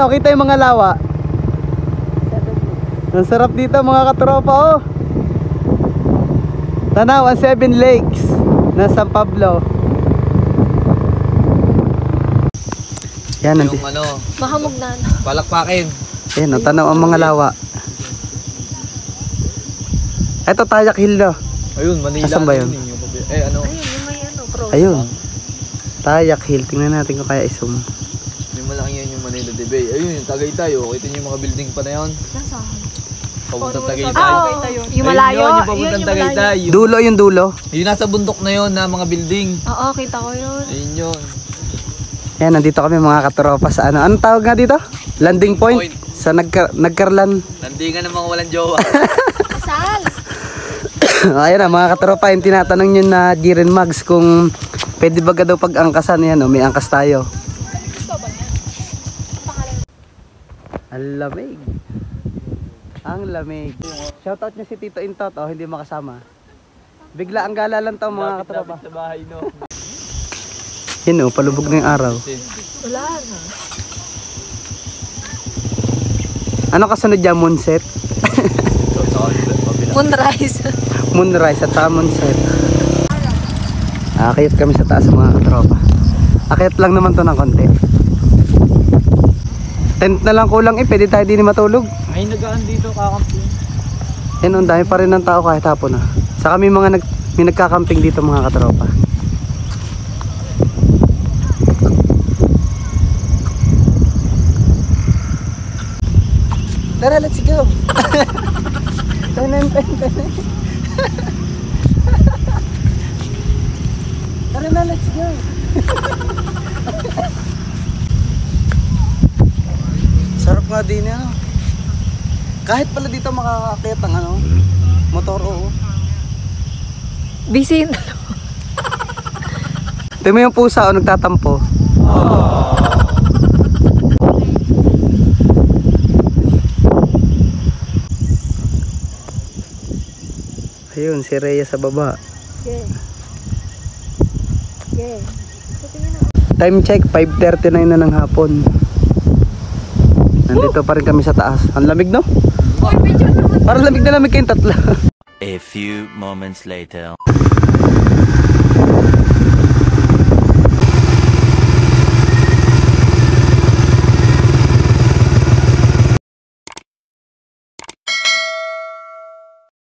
ano, kita yung mga lawa. Ang sarap dito mga katropa oh. Tanaw ang 7 Lakes na San Pablo. Yan yung ano, mahamog na. palakpakin. Yan, tanaw ang mga lawa. Ito Tayak Hill no. Ayun, Manila. Asan ba yun? Ano? Ayun, yung may ano, pro. Ayun. Tayak Hill, tingnan natin kung kaya i-zoom. May malaki yan yung Manila de Bay. Ayun, yung Tagaytay oh. Kita niyo yung mga building pa na yun. Nasaan? Papuntang Tagaytay. Yung malayo. Ayun, yung papuntang Tagaytay. Dulo yung dulo. Yung nasa bundok na yun na mga building. Oo, kita ko yun. Ayun yun. Yan, nandito kami mga katropa sa ano. Anong tawag nga dito? Landing point. Sa nagkarlan. Landingan ng mga walang jowa. Asal! Ayan na mga katropa, yung tinatanong nyo na Jiren Mags kung pwede ba daw pag-angkasan. Yan o, may angkas tayo. Ang lamig. Ang lamig. Shoutout nyo si Tito Intot, oh, hindi makasama. Bigla ang gala lang to mga katropa. Sa bahay no. Yan o, palubog na yung araw. Wala na. Ano kasunod dyan? Moonset? Moonrise. Moonrise at saka moonset. Akit kami sa taas mga katropa. Akit lang naman to ng konti. Tent na lang kulang eh, pwede tayo din matulog. Ay, nagaan dito kakamping. Yan, ang dami pa rin ng tao kahit hapon na. Saka may mga may nagkakamping dito mga katropa. Tara, let's go. Tara na, let's go. Sarap nga din yan. Kahit pala dito makakakit ang ano, motor oo. Busy. Tingnan mo yung pusa o nagtatampo. Ayun, si Rhea sa baba. Okay. Okay. Time check, 5:39 na ng hapon. Nandito pa rin kami sa taas. Ang lamig no? Parang lamig na lamig kayong tatlo. A few moments later.